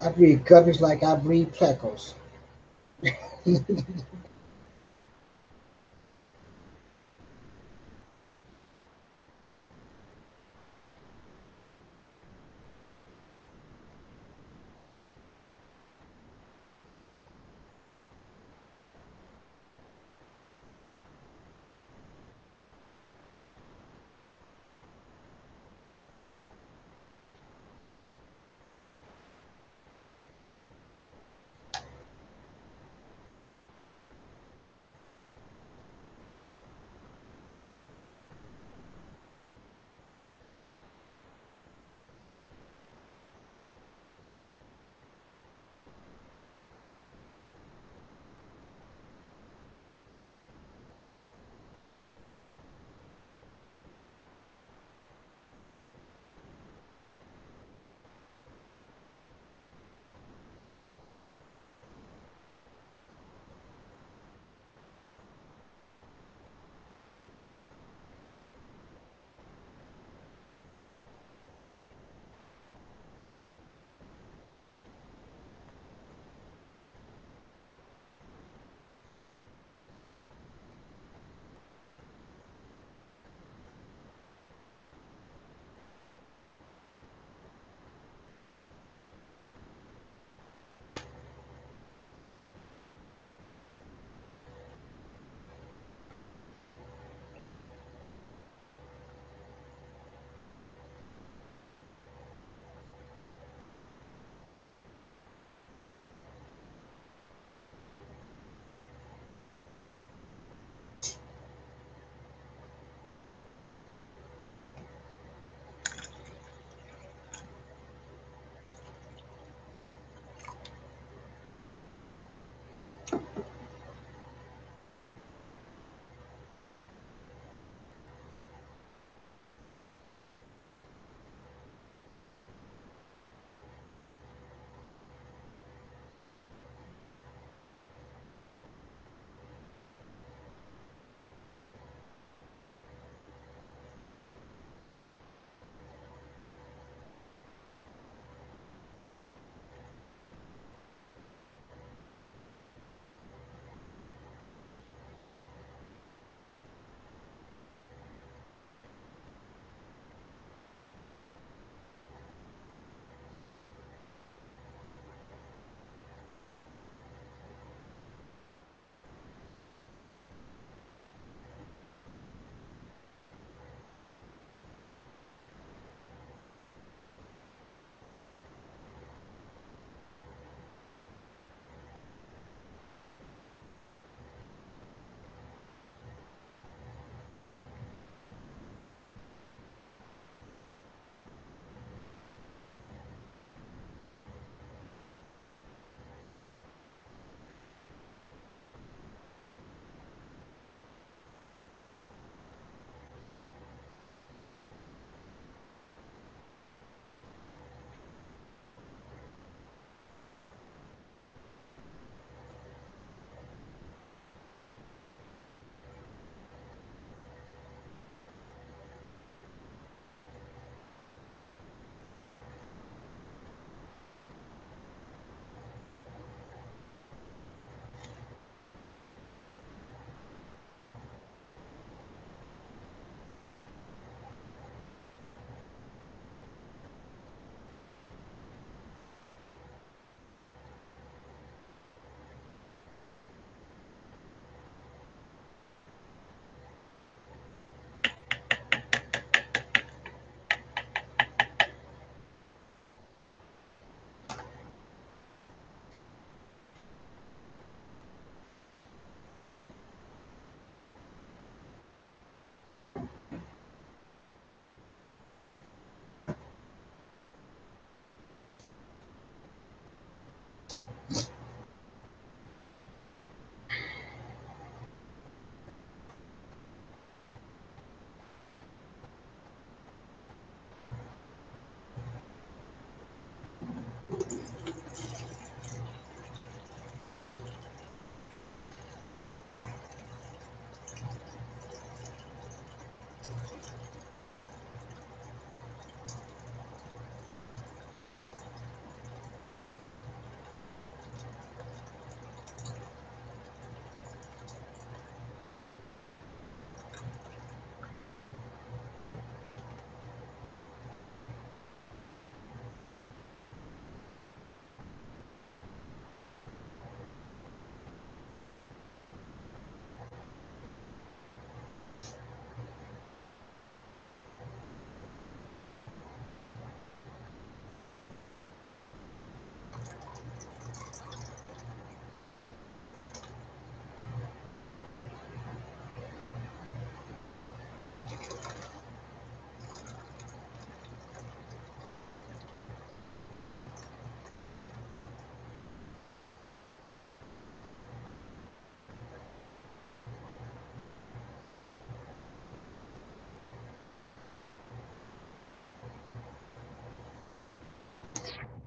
I breed guppies like I breed plecos.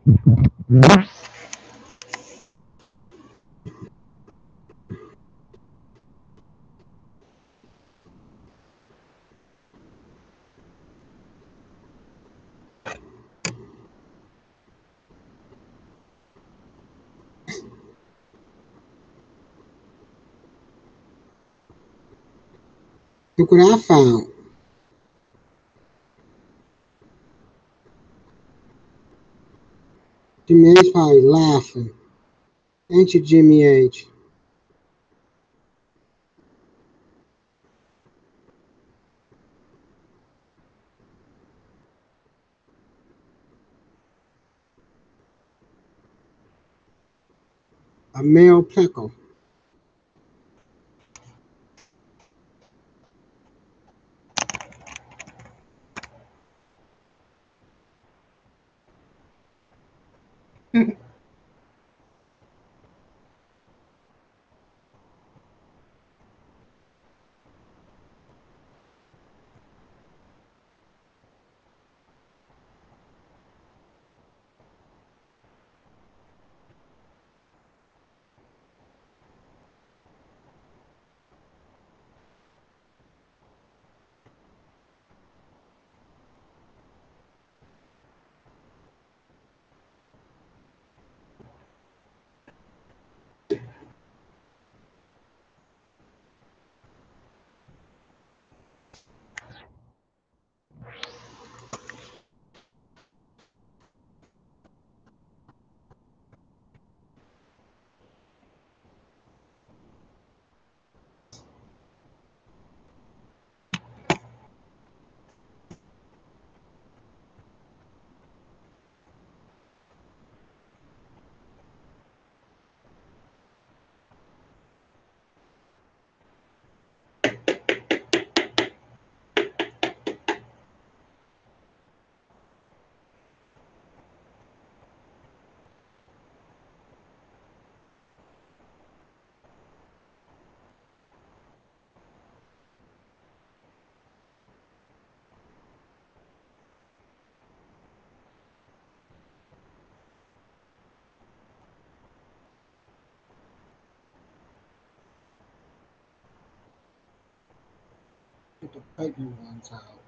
Look what I found. Jimmy H probably laughing. Ain't you, Jimmy H? A male pleco. Get the pregnant ones out.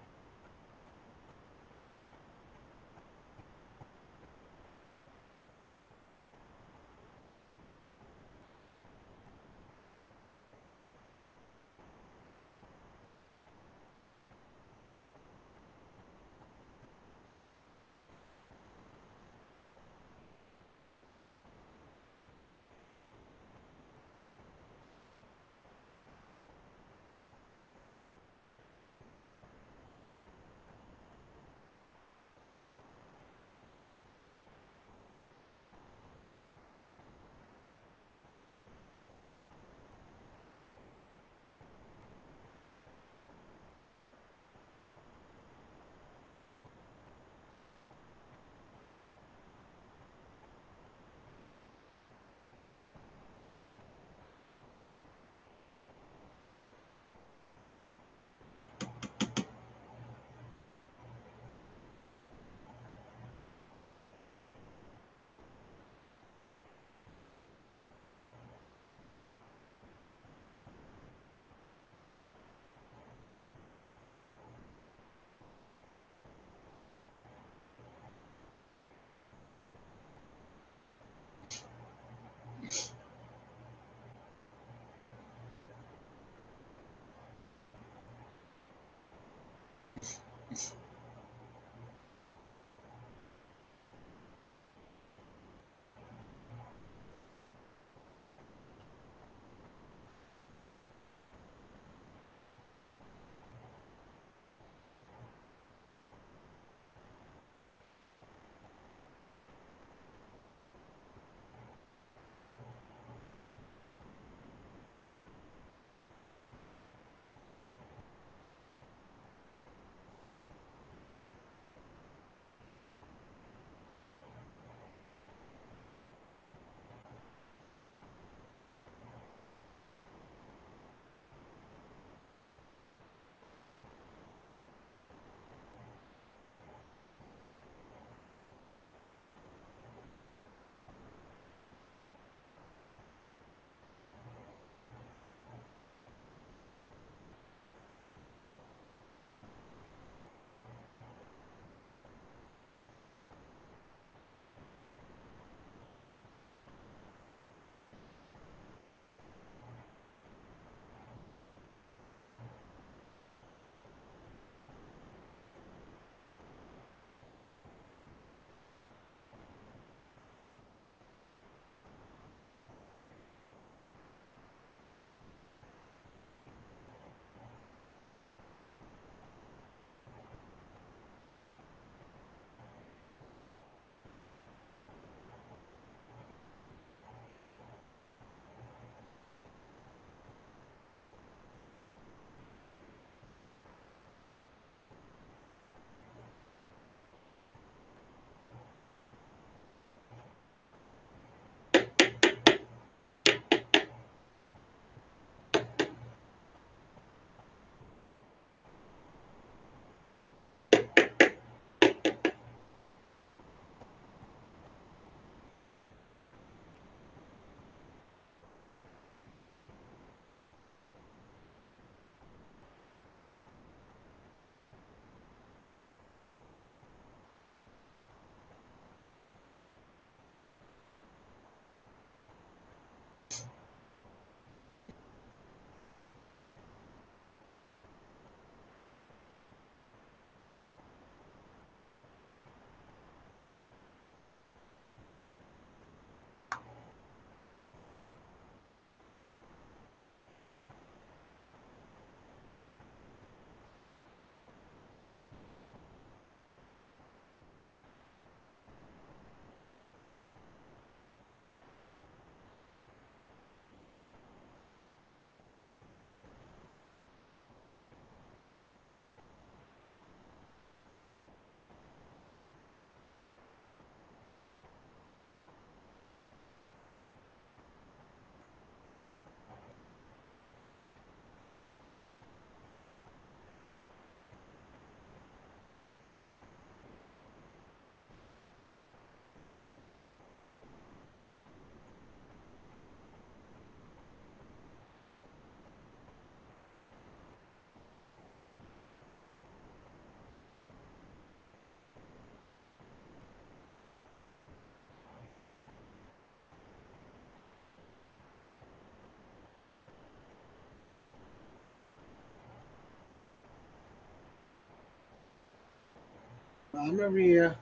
Maria.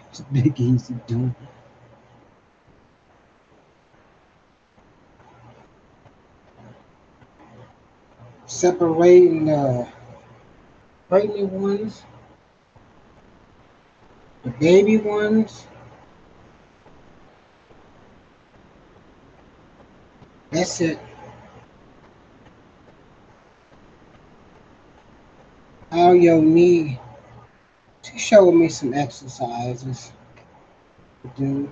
It's big easy doing. Separating the pregnant ones, the baby ones. That's it. All you'll need. She showed me some exercises to do.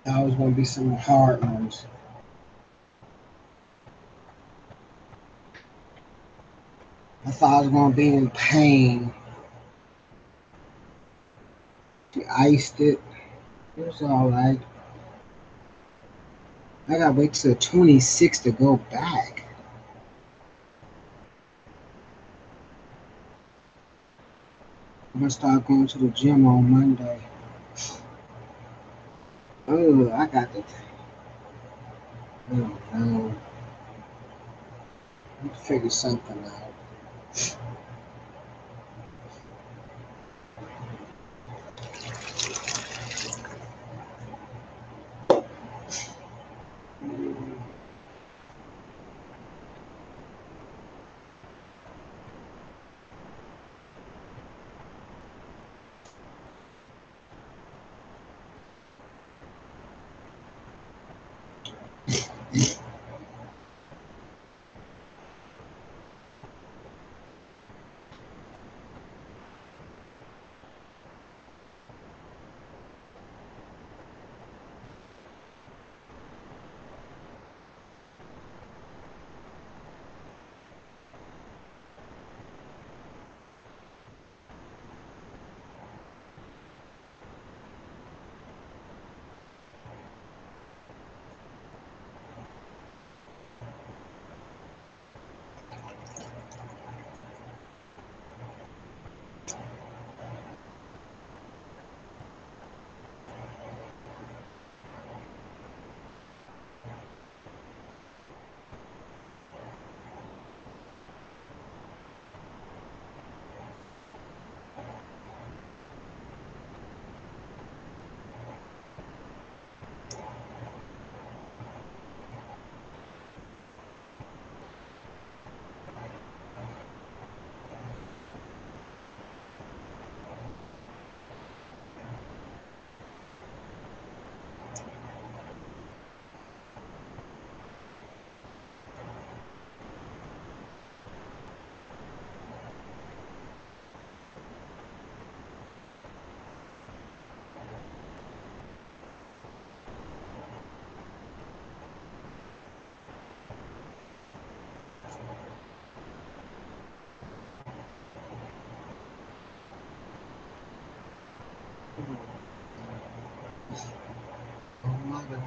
That was going to be some hard ones. I thought I was going to be in pain. She iced it. It was all right. I got to wait till the 26th to go back. I'm going to start going to the gym on Monday. Oh, I got the. Oh, no. Let me figure something out. Oh, my God.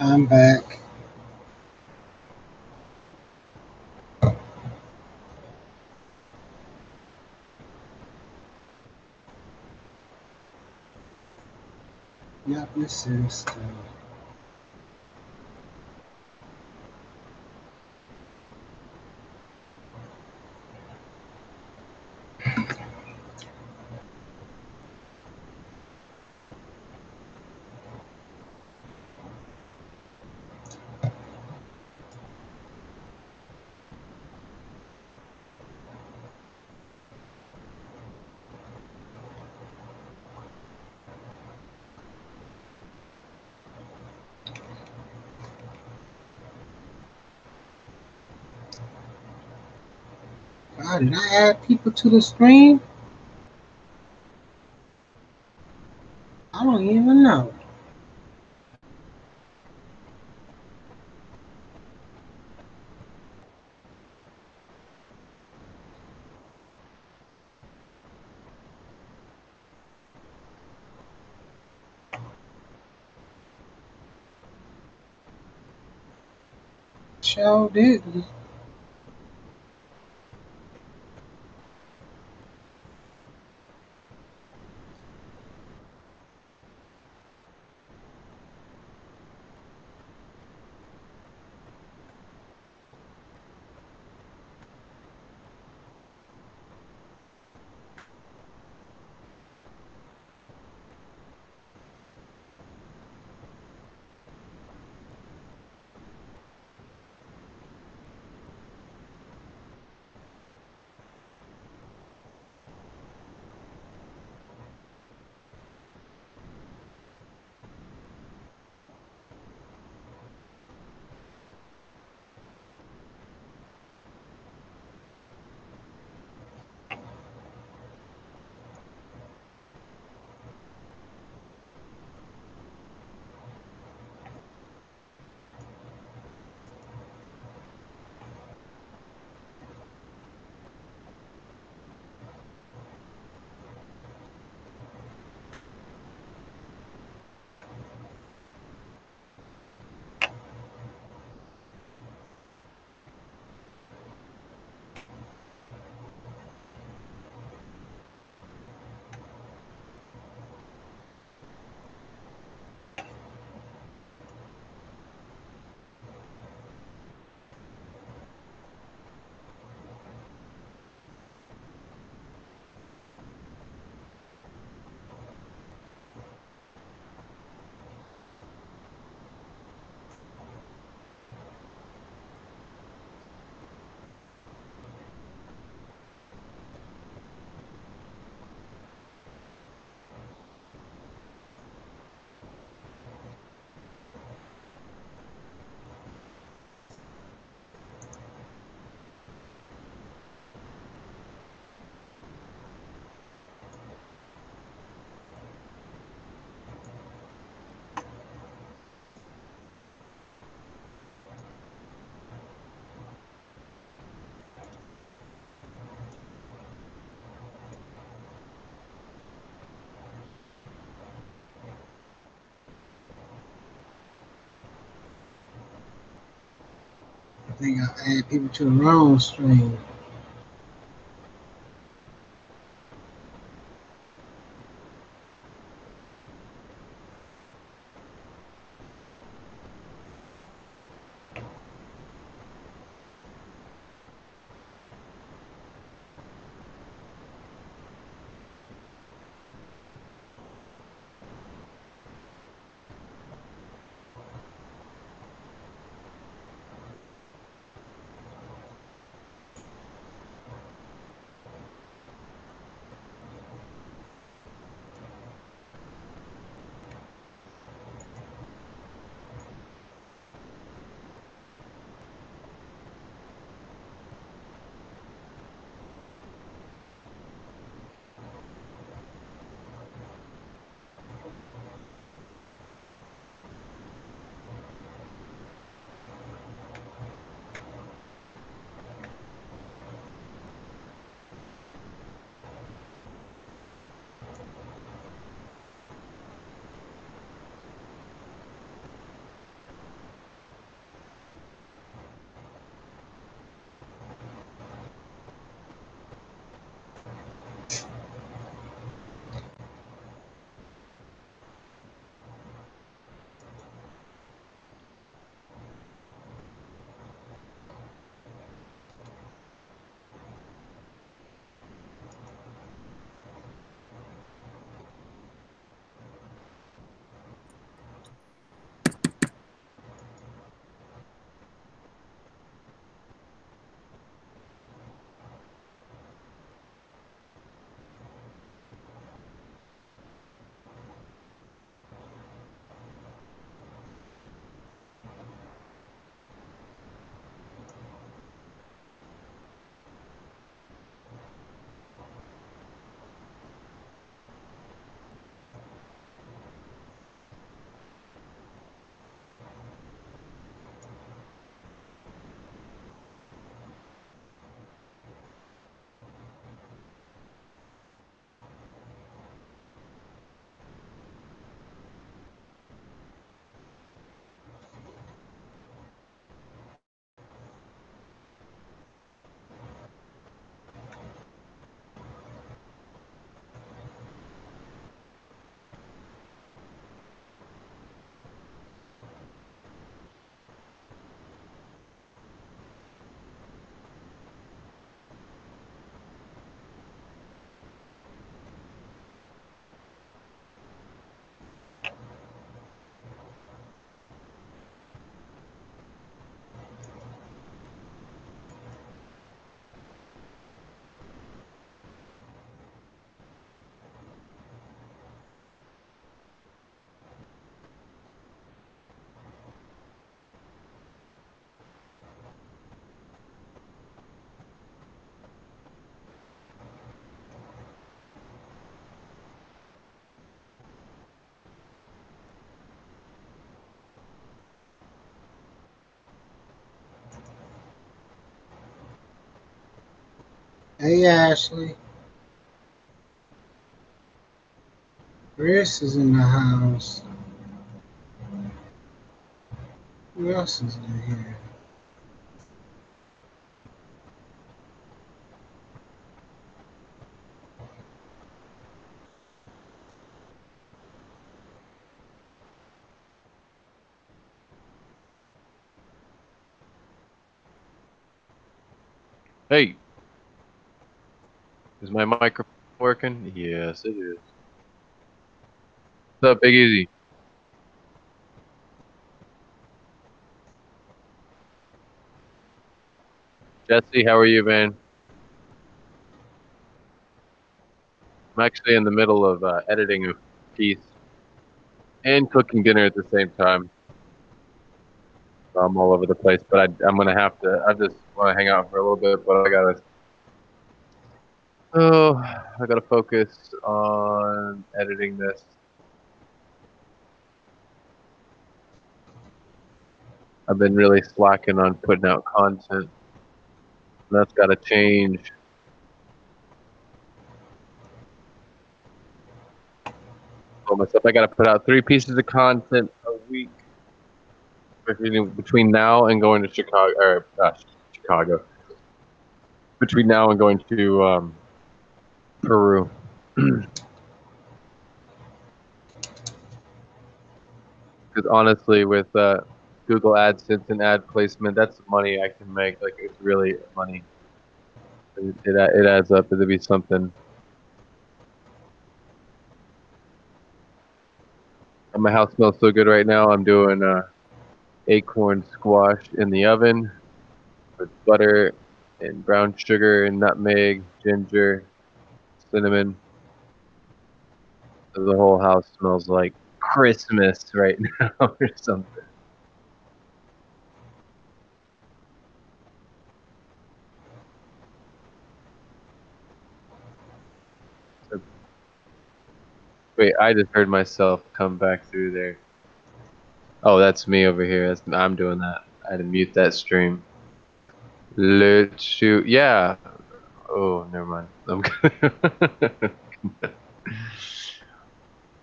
I'm back. Yep, your sister. God, did I add people to the stream? I don't even know. Sure didn't. They got to add people to the wrong stream. Hey, Ashley. Chris is in the house. Who else is in here? Hey, is my microphone working? Yes, it is. What's up, Big Easy? Jesse, how are you, man? I'm actually in the middle of editing a piece and cooking dinner at the same time. So I'm all over the place, but I'm gonna have to. I just want to hang out for a little bit, but I gotta focus on editing this. I've been really slacking on putting out content. That's gotta change. Told myself I gotta put out 3 pieces of content a week. between now and going to Chicago, or Chicago. Between now and going to Peru. Because honestly, with Google AdSense and ad placement, that's the money I can make. Like, it's really money. It adds up to be something. And my house smells so good right now. I'm doing acorn squash in the oven with butter and brown sugar and nutmeg, ginger, cinnamon. So the whole house smells like Christmas right now or something. Wait, I just heard myself come back through there. Oh, that's me over here. I'm doing that. I had to mute that stream. Let's shoot. Yeah. Oh, never mind. I'm gonna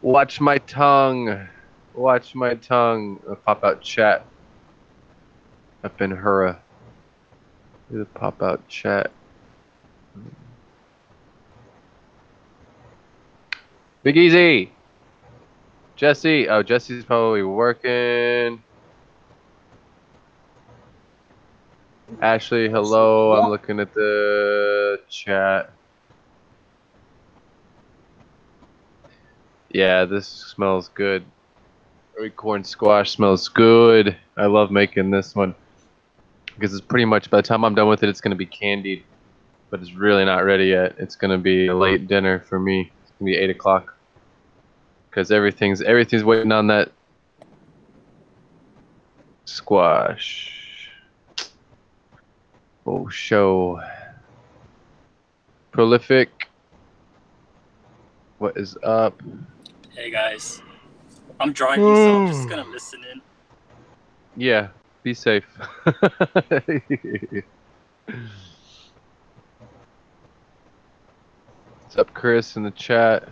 watch my tongue. Watch my tongue. Pop out chat. Up in Hura. Do the pop out chat. Big Easy. Jesse. Oh, Jesse's probably working. Ashley, hello. I'm looking at the chat. Yeah, this smells good. Corn squash smells good. I love making this one because it's pretty much, by the time I'm done with it, it's going to be candied, but it's really not ready yet. It's going to be a late dinner for me. It's going to be 8 o'clock because everything's waiting on that squash. Oh, show. Prolific. What is up? Hey guys, I'm driving, so I'm just gonna listen in. Yeah, be safe. What's up, Chris, in the chat?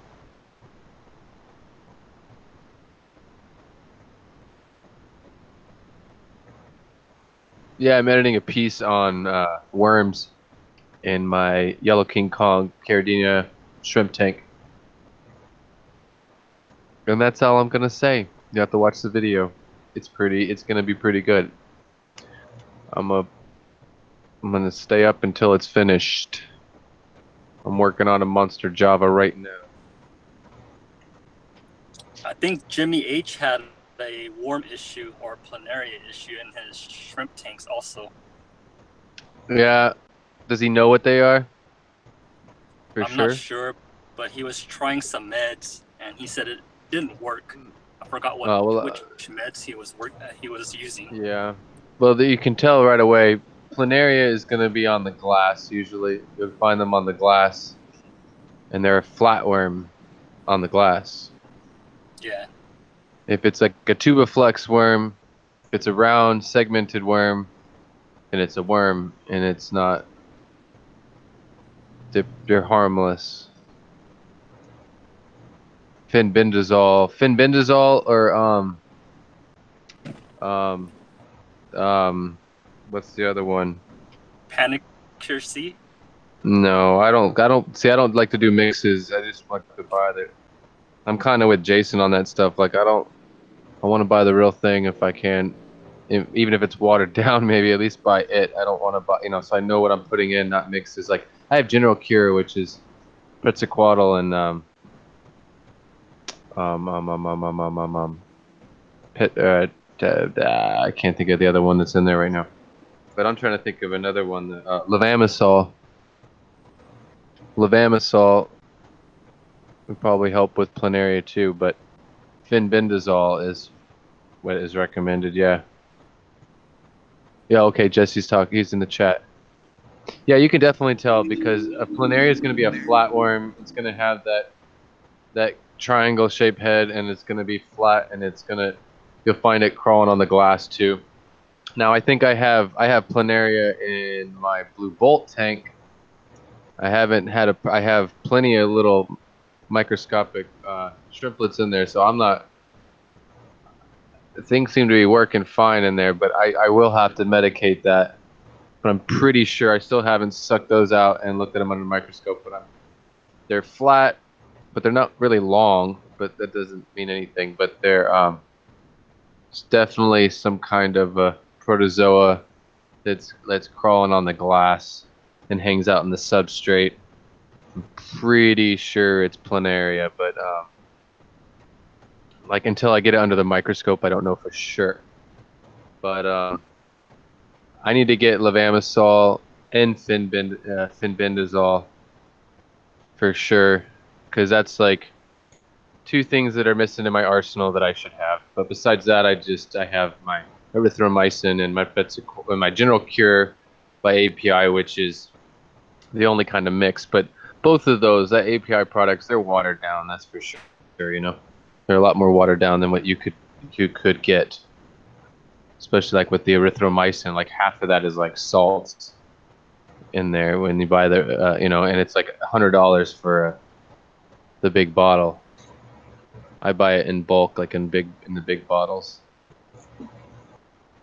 Yeah, I'm editing a piece on worms in my Yellow King Kong Caradinia shrimp tank. And that's all I'm gonna say. You have to watch the video. It's gonna be pretty good. I'm gonna stay up until it's finished. I'm working on a monster Java right now. I think Jimmy H had a worm issue or planaria issue in his shrimp tanks also. Yeah. Does he know what they are? I'm not sure, but he was trying some meds and he said it didn't work. I forgot which meds he was using. Yeah. Well, you can tell right away. Planaria is going to be on the glass usually. You'll find them on the glass. And they're a flatworm on the glass. Yeah. If it's like a tubiflex worm, if it's a round segmented worm, and it's a worm, and it's not, they're harmless. Fenbendazole or what's the other one? Panicure C? No, I don't like to do mixes. I just like to buy the. I'm kind of with Jason on that stuff. Like I want to buy the real thing if I can, even if it's watered down. Maybe at least buy it. I don't want to buy, so I know what I'm putting in, not mixes. Like I have General Cure, which is Quetzalcoatl and I can't think of the other one that's in there right now. But I'm trying to think of another one. Levamisole. Levamisole would probably help with planaria too, but fenbendazole is what is recommended. Yeah. Yeah. Okay. Jesse's talking. He's in the chat. Yeah, you can definitely tell because a planaria is going to be a flatworm. It's going to have that triangle shaped head, and it's going to be flat, and you'll find it crawling on the glass too. Now I think I have planaria in my blue bolt tank. I have plenty of little microscopic shrimplets in there, so I'm not. things seem to be working fine in there, but I will have to medicate that. But I'm pretty sure I still haven't sucked those out and looked at them under the microscope. But they're flat, but they're not really long. But that doesn't mean anything. But they're it's definitely some kind of a protozoa that's crawling on the glass and hangs out in the substrate. I'm pretty sure it's planaria, but like until I get it under the microscope, I don't know for sure. But I need to get levamisole and fenbendazole for sure, because that's like two things that are missing in my arsenal that I should have. But besides that, I have my erythromycin and my general cure by API, which is the only kind of mix. But both of those, that API products, they're watered down. That's for sure. You know, they're a lot more watered down than what you could get. Especially like with the erythromycin, like half of that is like salts in there when you buy the, you know, and it's like $100 for the big bottle. I buy it in bulk, like in the big bottles.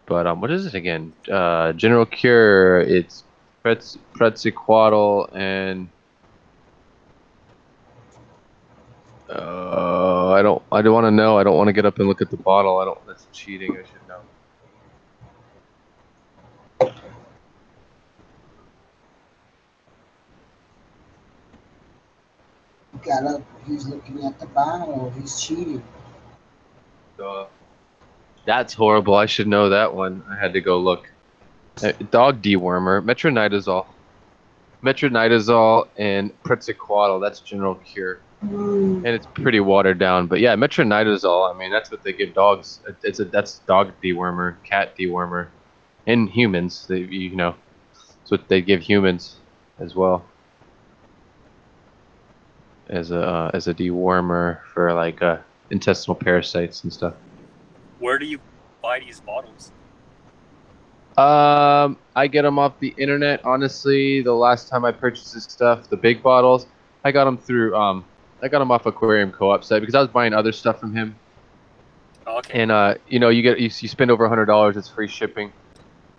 But what is it again? General Cure. It's Pretziquatl and I don't want to know. I don't want to get up and look at the bottle. That's cheating. I should know. Got up. He's looking at the bottle. He's cheating. That's horrible. I should know that one. I had to go look. Dog dewormer, metronidazole, and Pretziquatl. That's General Cure, and it's pretty watered down. But yeah, metronidazole. I mean, that's what they give dogs. That's dog dewormer, cat dewormer, and humans. You know, it's what they give humans as well as a dewormer for like intestinal parasites and stuff. Where do you buy these bottles? I get them off the internet. Honestly, the last time I purchased this stuff, the big bottles, I got them through I got them off Aquarium Co-op site because I was buying other stuff from him. Okay. And you know, you spend over $100, it's free shipping.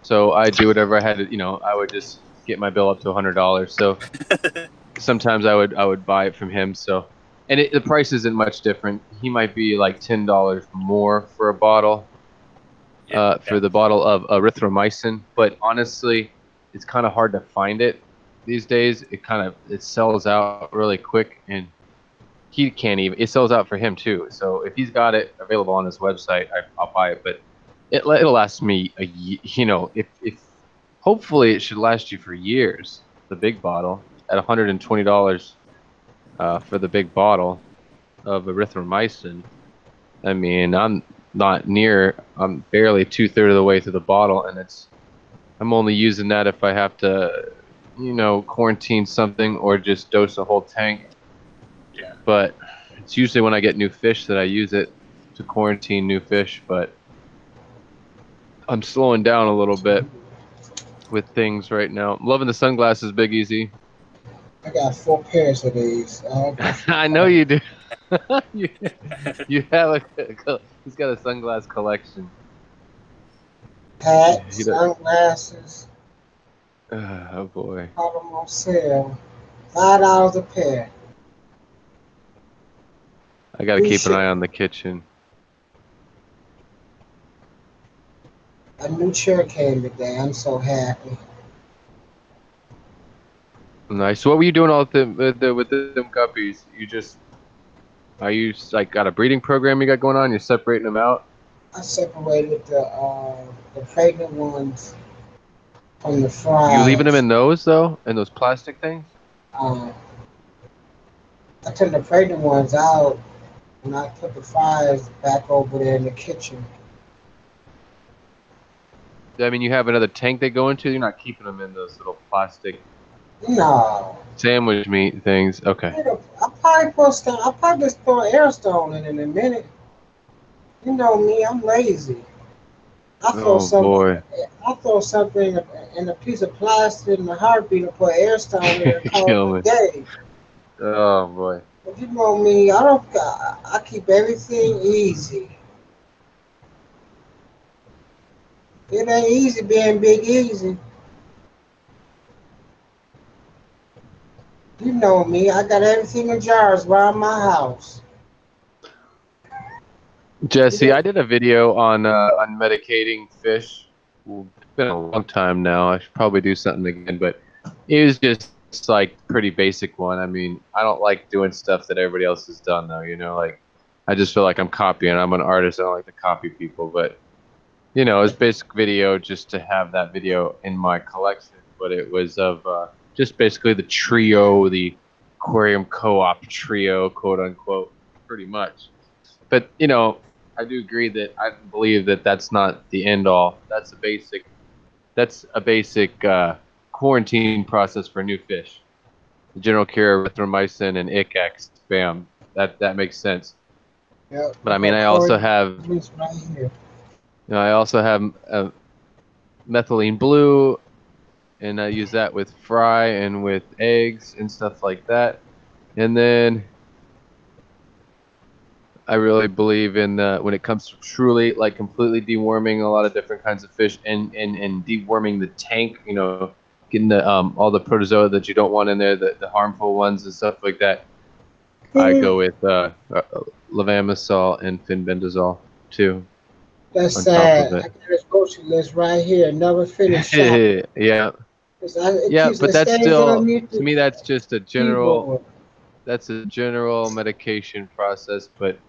So I do whatever I had to, you know, I would just get my bill up to $100. So sometimes I would buy it from him. So, and the price isn't much different. He might be like $10 more for a bottle. For the bottle of erythromycin, but honestly, it's kind of hard to find it these days. It sells out really quick, and he can't even. It sells out for him too. So if he's got it available on his website, I'll buy it. But it'll last me a year. You know, if hopefully it should last you for years. The big bottle at $120 for the big bottle of erythromycin. I mean, I'm barely 2/3 of the way through the bottle, and I'm only using that if I have to, you know, quarantine something or just dose a whole tank. Yeah. But it's usually when I get new fish that I use it to quarantine new fish, but I'm slowing down a little bit with things right now. I'm loving the sunglasses, Big Easy. I got 4 pairs of these. I know you do. you have he's got a sunglass collection. Hats, sunglasses. Oh boy. All of them on sale. $5 a pair. I gotta keep an eye on the kitchen. A new chair came today. I'm so happy. Nice. So what were you doing all with them guppies? Are you like got a breeding program you got going on? You're separating them out? I separated the pregnant ones from the fries. You leaving them in those though? In those plastic things? I took the pregnant ones out and I put the fries back over there in the kitchen. I mean, you have another tank they go into? You're not keeping them in those little plastic No. sandwich meat things? Okay. I'll probably just throw an air stone in a minute. You know me, I'm lazy. I throw something in a piece of plastic in a heartbeat and put air stone in it and call it a day. Oh boy. But you know me, I keep everything easy. It ain't easy being Big Easy. You know me. I got everything in jars around my house. Jesse, I did a video on medicating fish. Well, it's been a long time now. I should probably do something again, but it was just like pretty basic one. I mean, I don't like doing stuff that everybody else has done though, you know, like I just feel like I'm copying. I'm an artist. I don't like to copy people, but you know, it's basic video just to have that video in my collection. But it was of just basically the trio, the aquarium co-op trio, quote unquote, pretty much. But you know, I do agree that I believe that that's not the end all. That's a basic. That's a basic quarantine process for new fish. The general cure, erythromycin, and ICX. Bam. That makes sense. Yep. But I mean, I also have. Right here. You know, I also have methylene blue, and I use that with fry and with eggs and stuff like that. And then I really believe in when it comes to truly like completely deworming a lot of different kinds of fish and deworming the tank, you know, getting the all the protozoa that you don't want in there, the harmful ones and stuff like that. I go with levamisole and fenbendazole too. That's sad. I got this grocery list right here. Never finished shopping. Yeah. Yeah, but that's still to me that's just a general medication process, but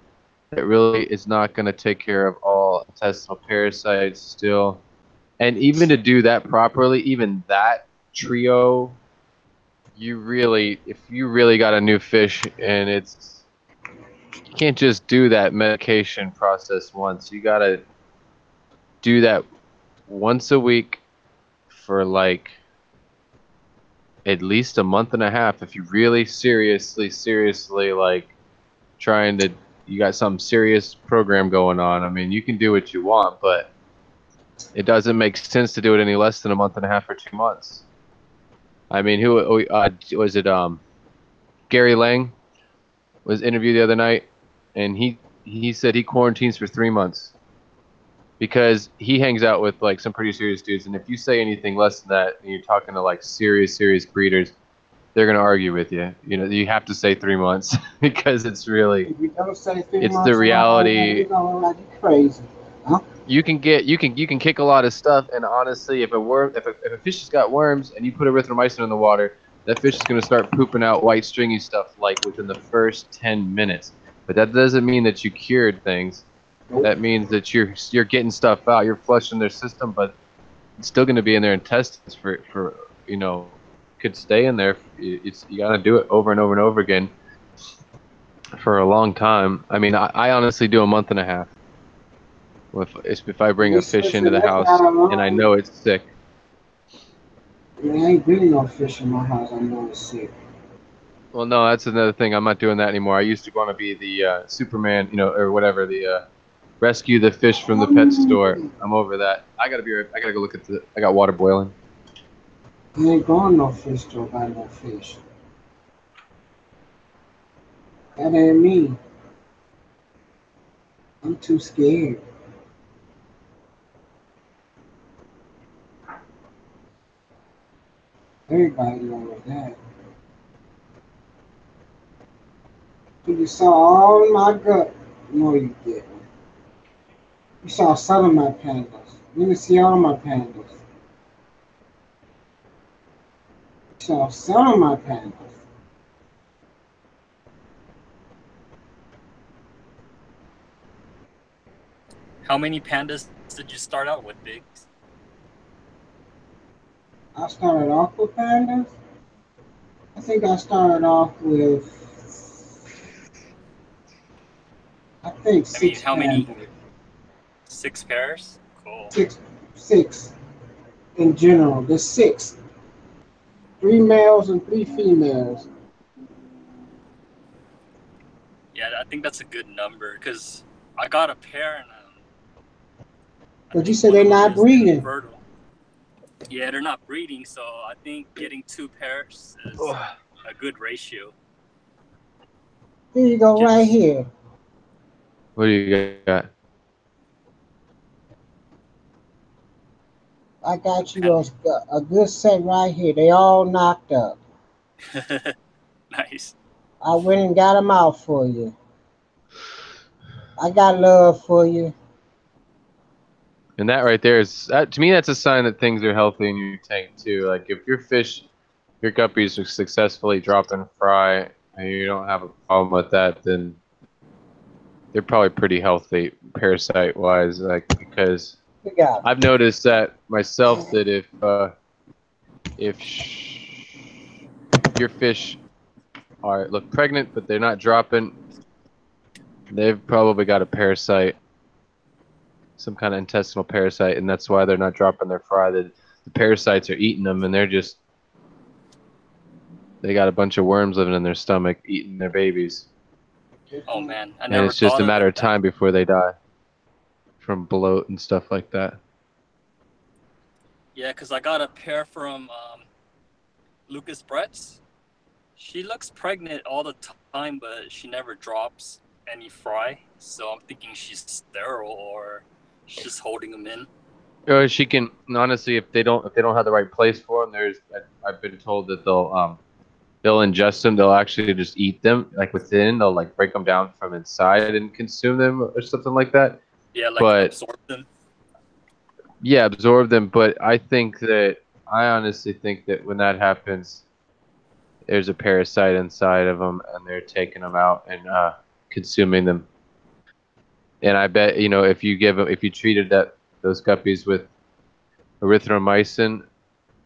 it really is not going to take care of all intestinal parasites still. And even to do that properly, even that trio, if you really got a new fish and you can't just do that medication process once. You got to do that once a week for like at least a month and a half if you really seriously like trying to you got some serious program going on. I mean, you can do what you want, but it doesn't make sense to do it any less than a month and a half or 2 months. I mean, who was it? Gary Lang was interviewed the other night, and he said he quarantines for 3 months because he hangs out with like some pretty serious dudes, and if you say anything less than that, and you're talking to like serious breeders, they're gonna argue with you. You know, you have to say 3 months because it's really if you don't say 3 it's months, the reality. it's gonna like you crazy. Huh? You can kick a lot of stuff, and honestly, if a fish has got worms and you put erythromycin in the water, that fish is gonna start pooping out white stringy stuff like within the first 10 minutes. But that doesn't mean that you cured things. Nope. That means that you're getting stuff out, you're flushing their system, but it's still gonna be in their intestines for you know, could stay in there. You gotta do it over and over and over again for a long time. I mean, I honestly do a month and a half. If I bring a fish into the house and I know it's sick. There ain't really no fish in my house. I know it's sick. Well, no, that's another thing. I'm not doing that anymore. I used to want to be the Superman, you know, or whatever, the rescue the fish from the pet store. I'm over that. I gotta go look at I got water boiling. You ain't going no fish store buy no fish. That ain't me. I'm too scared. Everybody knows that. You saw all my gut. No, you didn't. You saw some of my pandas. You didn't see all my pandas. You saw some of my pandas. How many pandas did you start out with, Biggs? I started off with pandas. I think I started off with, six. How pandas. many? 6 pairs? Cool. Six in general. There's 6. 3 males and 3 females. Yeah, I think that's a good number because I got a pair and But you said they're not breeding. Infertile. Yeah, they're not breeding, so I think getting 2 pairs is a good ratio. Here you go, right here. What do you got? I got you a good set right here. They all knocked up. Nice. I went and got them out for you. I got love for you. And that right there is, to me, that's a sign that things are healthy in your tank too. Like if your fish, your guppies are successfully dropping fry and you don't have a problem with that, then they're probably pretty healthy parasite wise. Like because I've noticed that myself that if your fish look pregnant but they're not dropping, they've probably got a parasite, some kind of intestinal parasite, and that's why they're not dropping their fry. The parasites are eating them, and they got a bunch of worms living in their stomach eating their babies. Oh man, and it's just a matter of time before they die from bloat and stuff like that. Yeah, because I got a pair from Lucas Brett's. She looks pregnant all the time, but she never drops any fry. So I'm thinking she's sterile or she's just holding them in. She can honestly, if they don't have the right place for them, I've been told that they'll ingest them. They'll actually just eat them like within. They'll like break them down from inside and consume them or something like that. Yeah, like absorb them. Yeah, absorb them. But I honestly think that when that happens, there's a parasite inside of them, and they're taking them out and consuming them. And I bet if you treated those guppies with erythromycin,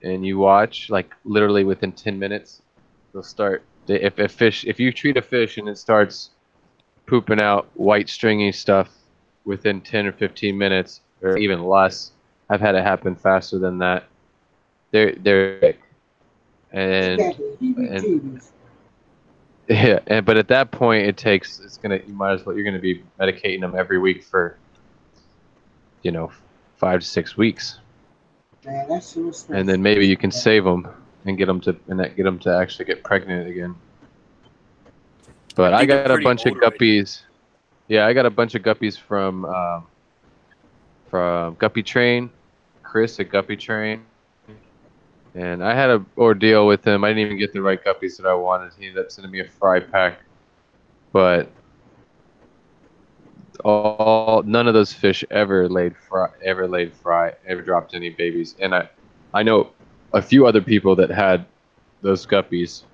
and you watch like literally within 10 minutes, they'll start. If you treat a fish and it starts pooping out white stringy stuff within 10 or 15 minutes, or even less, I've had it happen faster than that. They're sick. And yeah, but at that point you're gonna be medicating them every week for 5 to 6 weeks. Man, that's so and then maybe you can save them and get them to actually get pregnant again. But I got a bunch of guppies. Yeah, I got a bunch of guppies from Guppy Train, Chris at Guppy Train, and I had an ordeal with him. I didn't even get the right guppies that I wanted. He ended up sending me a fry pack, but none of those fish ever dropped any babies. And I know a few other people that had those guppies.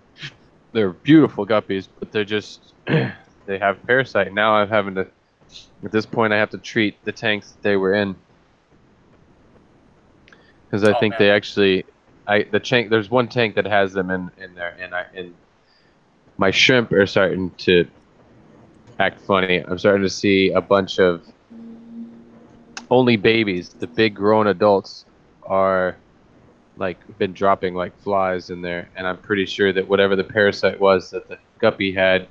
They're beautiful guppies, but they're just they have parasite. Now at this point I have to treat the tanks that they were in, because I think they actually there's one tank that has them in there, and my shrimp are starting to act funny. I'm starting to see a bunch of only babies. The big grown adults are like been dropping like flies in there, and I'm pretty sure that whatever the parasite was that the guppy had,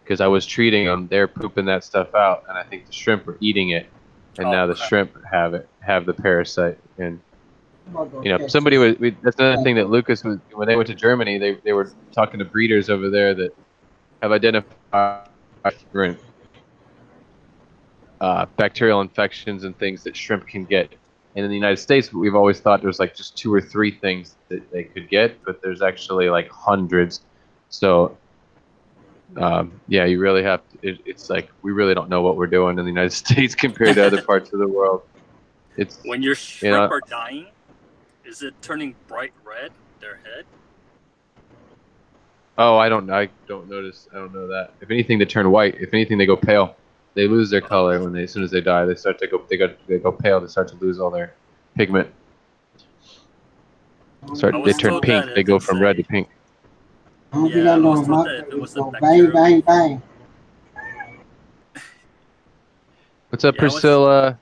because I was treating them, they're pooping that stuff out, and I think the shrimp are eating it, and now the shrimp have the parasite. And somebody that's another thing that Lucas was, when they went to Germany, they were talking to breeders over there that have identified different bacterial infections and things that shrimp can get. And in the United States, we've always thought there's like just 2 or 3 things that they could get, but there's actually like hundreds. So, yeah, you really have to, it's like we really don't know what we're doing in the United States compared to other parts of the world. It's when your shrimp are dying, is it turning bright red, their head? Oh, I don't notice. I don't know that. If anything, they turn white. If anything, they go pale. They lose their color as soon as they die. They go pale. They start to lose all their pigment. They turn pink. They go from red to pink. Yeah, I was told that it was a bang, bang, bang. What's up, Priscilla?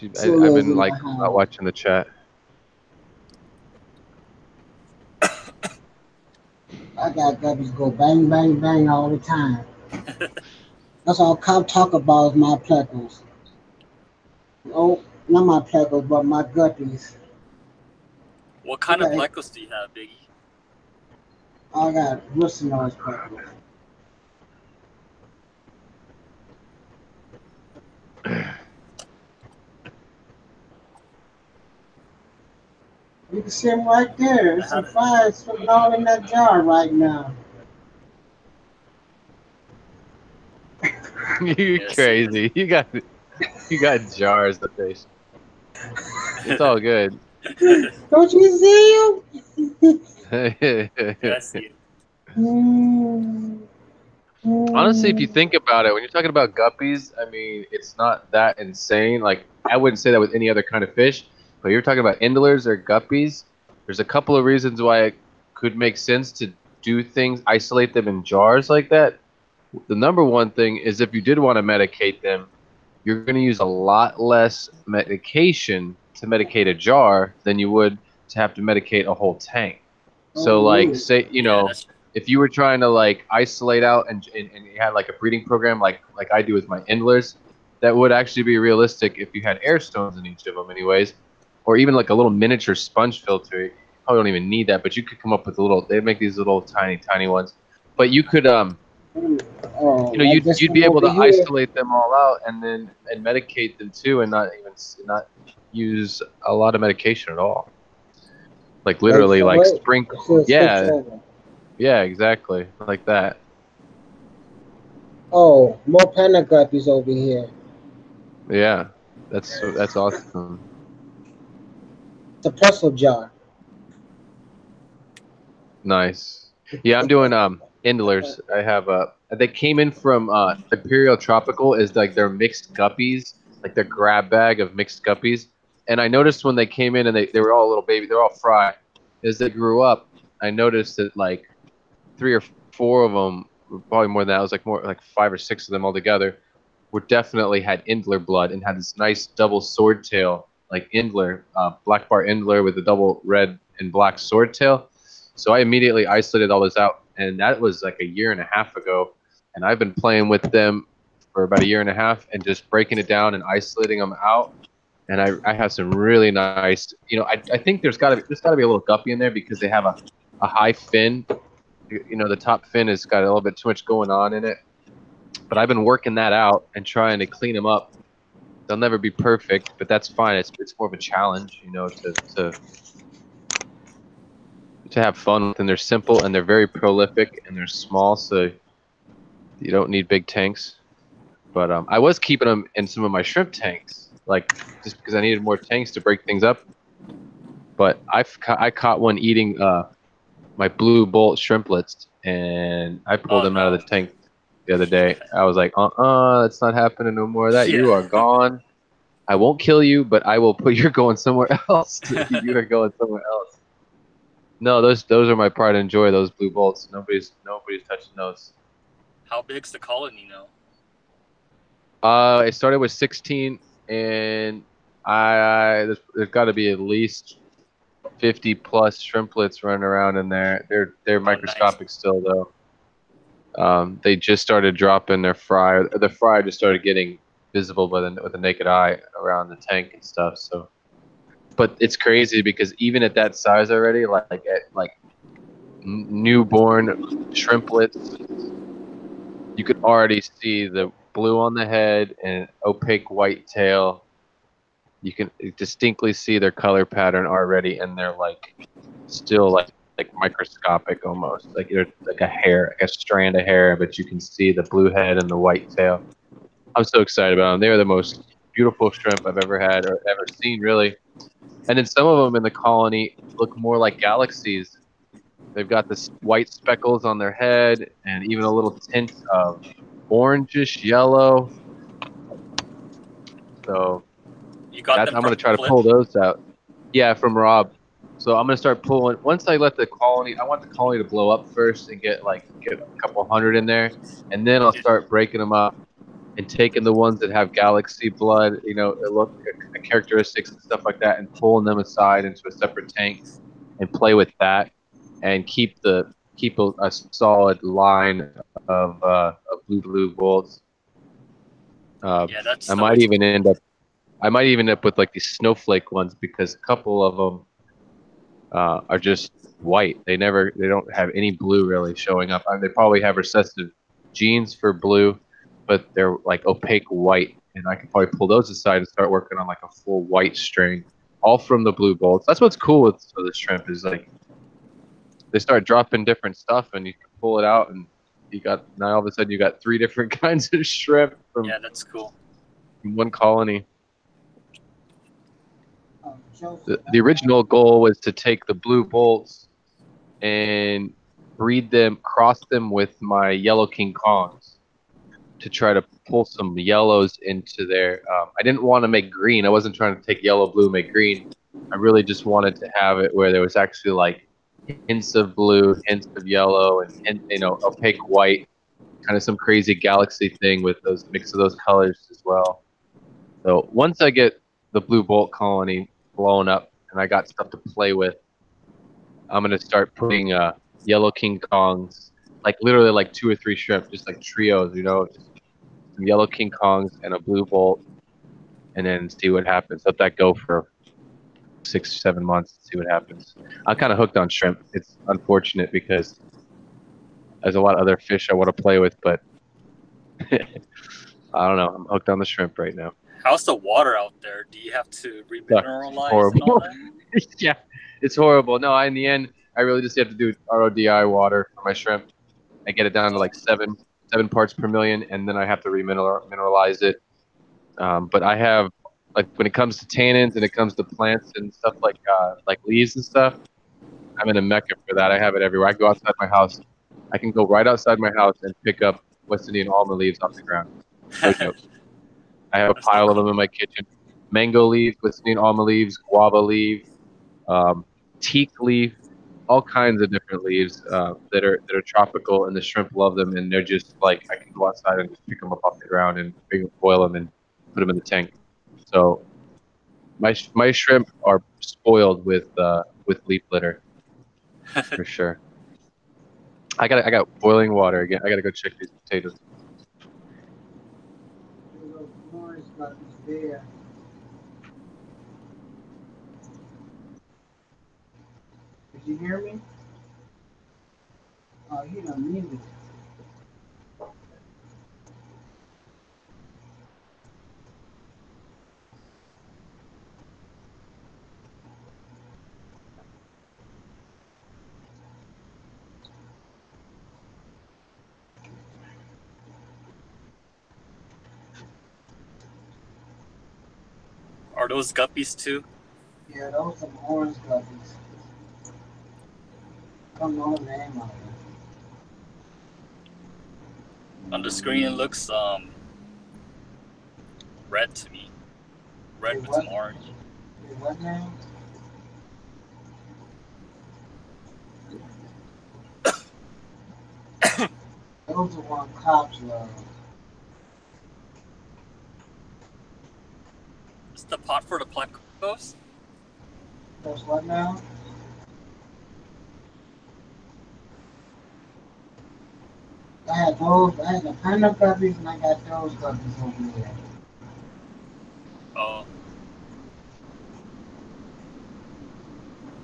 I've been like not watching the chat. I got guppies go bang, bang, bang all the time. That's all cop talk about is my pleckles. Oh, not my pleckles, but my guppies. What kind of pleckles do you have, Biggie? I got Bristlenose pleckles. You can see them right there. I There's some had it. fire swimming all in that jar right now. You Yeah, I see it. crazy. You got jars of fish. It's all good. Don't you see them? Yeah, I see it. Mm, Honestly, if you mm. think about it, when you're talking about guppies, I mean, it's not that insane. Like, I wouldn't say that with any other kind of fish, but you're talking about indlers or guppies. There's a couple of reasons why it could make sense to do things, isolate them in jars like that. The number one thing is if you did want to medicate them, you're going to use a lot less medication to medicate a jar than you would to have to medicate a whole tank. Oh, So, like, yeah. say, Yeah, that's if you were trying to like isolate out and you had like a breeding program like I do with my endlers, that would actually be realistic if you had air stones in each of them, anyways, or even like a little miniature sponge filter. You probably don't even need that, but you could come up with a little. They make these little tiny ones, but you could Like you'd this you'd one be able over to here. isolate them all out and medicate them too, and not use a lot of medication at all. Like Wait literally, for like it. sprinkle. It should switch Yeah, over. yeah, exactly, like that. Oh, more panda guppies over here. Yeah, that's awesome. It's a pretzel jar. Nice. Yeah, I'm doing Indlers. I have they came in from Imperial Tropical is like their mixed guppies, like their grab bag of mixed guppies. And I noticed when they came in and they were all little baby, they're all fry. As they grew up, I noticed that like three or four of them, probably more than that, it was like more like five or six of them altogether, were definitely had Indler blood and had this nice double sword tail, like Indler, black bar Indler with a double red and black sword tail. So I immediately isolated all those out, and that was like a year and a half ago. And I've been playing with them for about a year and a half and just breaking it down and isolating them out. And I have some really nice, I think there's gotta be a little guppy in there because they have a high fin. The top fin has got a little bit too much going on in it, but I've been working that out and trying to clean them up. They'll never be perfect, but that's fine. It's more of a challenge, to have fun with. And they're simple and they're very prolific and they're small, so you don't need big tanks. But I was keeping them in some of my shrimp tanks, like just because I needed more tanks to break things up. But I caught one eating my blue bolt shrimplets, and I pulled oh them out of no. the tank the other day. I was like, that's not happening no more of that. Yeah. You are gone. I won't kill you, but I will put you're going somewhere else. You are going somewhere else. No, those are my pride and joy. Those blue bolts. Nobody's touching those. How big's the colony now? I started with 16, and there's got to be at least 50 plus shrimplets running around in there. They're Oh, nice. microscopic still though. They just started dropping their fry. The fry just started getting visible with the naked eye around the tank and stuff. So, but it's crazy because even at that size already, like newborn shrimplets, you could already see the blue on the head and opaque white tail. You can distinctly see their color pattern already, and they're like still like microscopic almost, like they're like a hair, like a strand of hair, but you can see the blue head and the white tail. I'm so excited about them. They are the most beautiful shrimp I've ever had or ever seen, really. And then some of them in the colony look more like galaxies. They've got this white speckles on their head and even a little tint of orangish yellow. So You got them I'm from gonna try to Flip? pull those out. Yeah, from Rob. So I'm gonna start pulling. Once I let the colony, I want the colony to blow up first and get a couple hundred in there, and then I'll Yeah. start breaking them up and taking the ones that have galaxy blood, look characteristics and stuff like that, and pulling them aside into a separate tank and play with that, and keep a solid line of blue bolts. Uh, Yeah, that's I the way might to even go. end up I might even end up with like these snowflake ones because a couple of them are just white. They don't have any blue really showing up. They probably have recessive genes for blue, but they're like opaque white, and I could probably pull those aside and start working on like a full white string all from the blue bolts. That's what's cool with the shrimp is like they start dropping different stuff, and you can pull it out, and you got now all of a sudden you got 3 different kinds of shrimp from that's cool. one colony. Joseph, The original goal was to take the blue bolts and breed them, cross them with my yellow King Kongs to try to pull some yellows into there. I didn't want to make green. I wasn't trying to take yellow, blue, make green. I really just wanted to have it where there was actually like hints of blue, hints of yellow, and opaque white, kind of some crazy galaxy thing with those mix of those colors as well. So once I get the blue bolt colony blown up and I got stuff to play with, I'm gonna start putting yellow King Kongs, like literally like 2 or 3 shrimp, just like trios, just some yellow King Kongs and a blue bolt, and then see what happens. Let that go for 6 or 7 months and see what happens. I'm kind of hooked on shrimp. It's unfortunate because there's a lot of other fish I want to play with, but I don't know. I'm hooked on the shrimp right now. How's the water out there? Do you have to remineralize and all Horrible. that? Yeah, it's horrible. No, in the end, I really just have to do RODI water for my shrimp. I get it down to like seven parts per million, and then I have to remineralize it. But I have, like, when it comes to tannins and it comes to plants and stuff like leaves and stuff, I'm in a mecca for that. I have it everywhere. I go outside my house. I can go right outside my house and pick up West Indian almond leaves off the ground. No joke. I have a That's so pile of them cool. in my kitchen. Mango leaves, West Indian almond leaves, guava leaf, teak leaf, all kinds of different leaves that are tropical, and the shrimp love them, and they're just like I can go outside and just pick them up off the ground and boil them and put them in the tank. So my shrimp are spoiled with leaf litter for sure. I got boiling water again. I gotta go check these potatoes. those orange guppies there. Did you hear me? Oh, he done muted. Are those guppies too? Yeah, those some orange guppies. Don't know the name of them. On the screen, it looks red to me. Red with some orange. What name? Those are one cops love. Is the pot for the plecos? Those what now? I had the panda guppies and I got those guppies over there. Oh,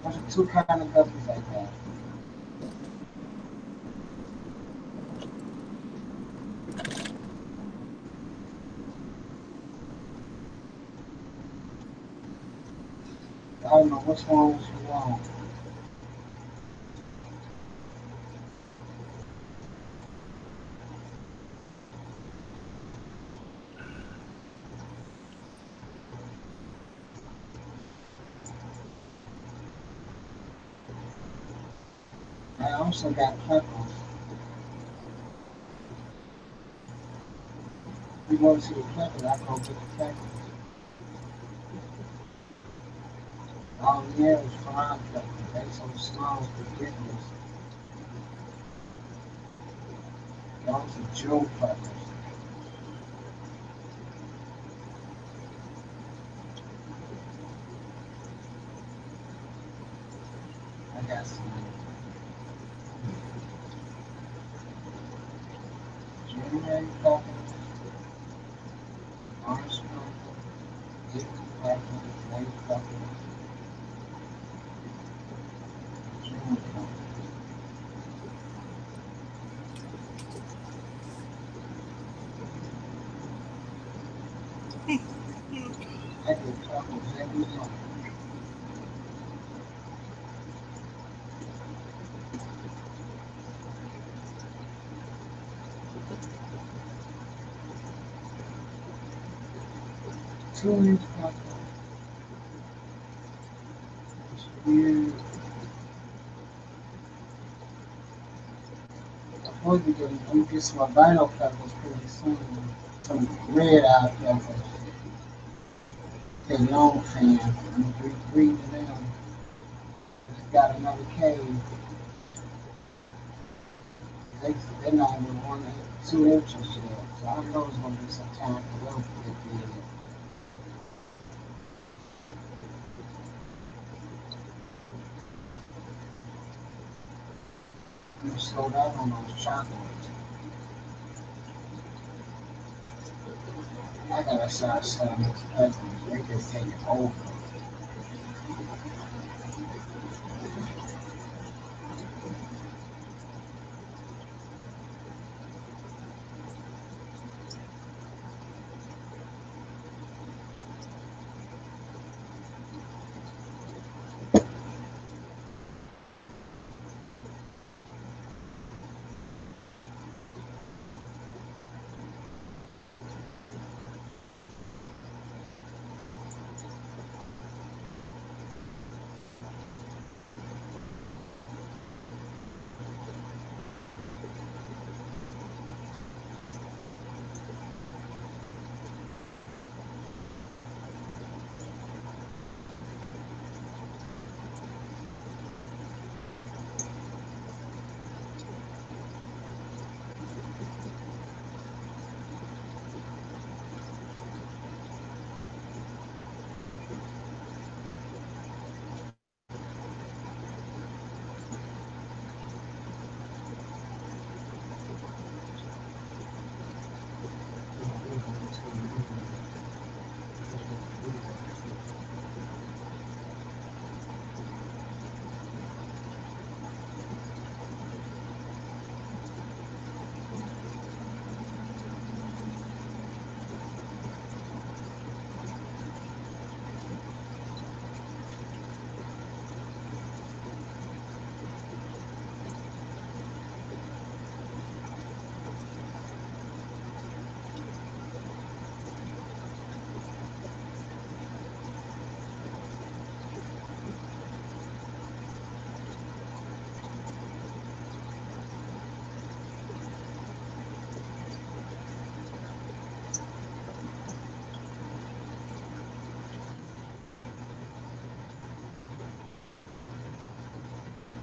Those are 2 kind of guppies like that. I don't know which ones you want. I also got peppers. If you want to see the peppers, I go get the peppers. All yeah, it was fine peppers. They so small, it's ridiculous. Those are June peppers. I got some January peppers, orange peppers, April peppers, May peppers, June peppers. I get peppers every month. 2-inch pepper. It's weird. I'm supposed to get some albino peppers pretty soon. Some red eye peppers. They're long fan. I'm breeding them. Just got another cave. They're not even 2 inches yet. So I know it's going to be some time for them to get big. I'm going to slow down on those chocolates. I gotta start selling these peppers. They just take it over.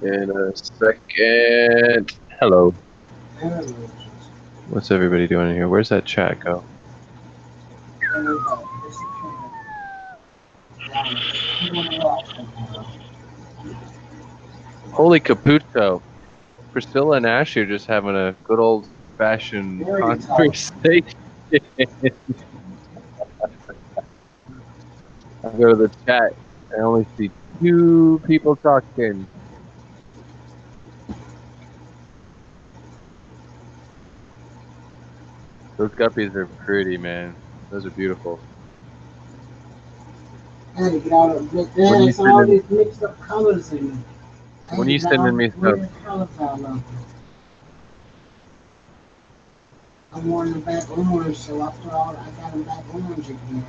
In a second. Hello. What's everybody doing in here? Where's that chat go? Holy Caputo. Priscilla and Ashley are just having a good old fashioned conversation. I go to the chat. I only see 2 people talking. Those guppies are pretty, man. Those are beautiful. I had to get all all these mixed up colors in. When are you sending me stuff? I'm wearing the back orange, so I got them back orange again.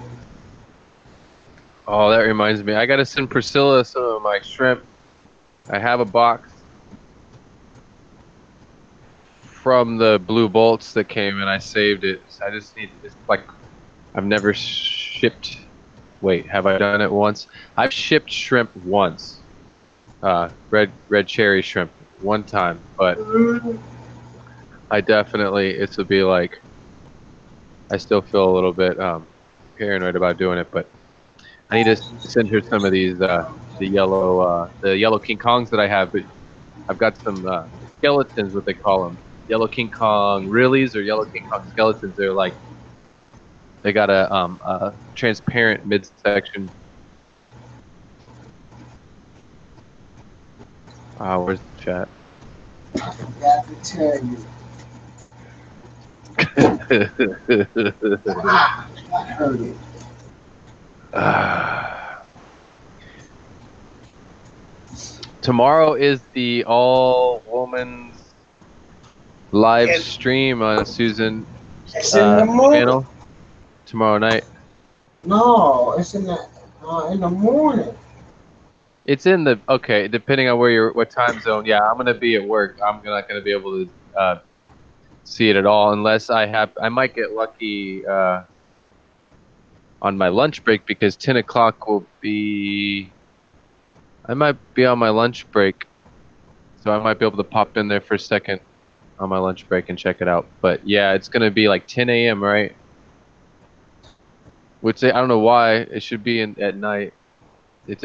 Oh, that reminds me. I gotta send Priscilla some of my shrimp. I have a box from the blue bolts that came and I saved it. So I just need, it's like, I've never shipped. Wait, have I done it once? I've shipped shrimp once. Red cherry shrimp one time, but I definitely, it would be like, I still feel a little bit paranoid about doing it, but I need to send her some of these the yellow King Kongs that I have. But I've got some skeletons, what they call them, yellow King Kong realies or yellow King Kong skeletons. They're like, they got a transparent midsection. Where's the chat? I forgot to tell you. I heard it. Tomorrow is the all women's live It, stream on Susan it's in the morning. channel tomorrow night. No, it's in the morning. It's in the okay, depending on what time zone. Yeah, I'm gonna be at work. I'm not gonna be able to see it at all unless I might get lucky on my lunch break because 10 o'clock will be. I might be on my lunch break, so I might be able to pop in there for a second on my lunch break and check it out. But yeah, it's gonna be like 10 a.m. right? Which I don't know why it should be at night.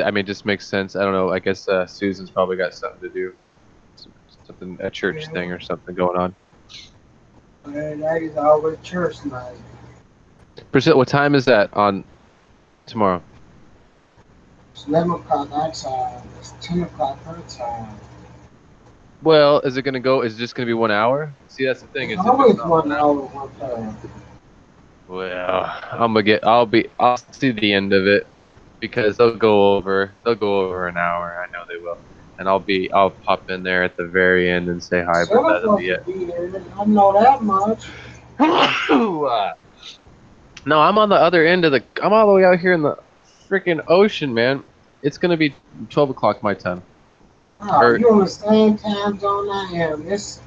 I mean, it just makes sense. I don't know. I guess Susan's probably got something to do, something a church Yeah, thing or something going on. that is always church night. Priscilla, what time is that on tomorrow? It's 11 o'clock our time. It's 10 o'clock her time. Well, is it gonna go? Is it just gonna be 1 hour? See, that's the thing. It's Is if it's always not 1 hour one time. well, I'll see the end of it because they'll go over an hour. I know they will, and I'll pop in there at the very end and say hi, but Sarah's that'll supposed be to it. be there. I know that much. No, I'm on the other end of I'm all the way out here in the freaking ocean, man. It's gonna be 12 o'clock my time. Oh, Or you on the same time zone I am. that's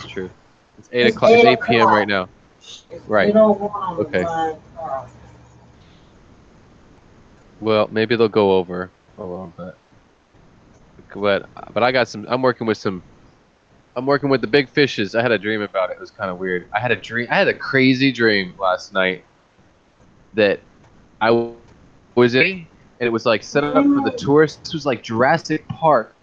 true. It's 8 It's o'clock. It's 8 8 p.m. right o'clock. now. It's Right. 8:01 on the Okay. blind clock. Well, maybe they'll go over a little bit. But I got some. I'm working with some. I'm working with the big fishes. I had a dream about it. It was kind of weird. I had a dream. I had a crazy dream last night that I was in, and it was like set up for the tourists. This was like Jurassic Park,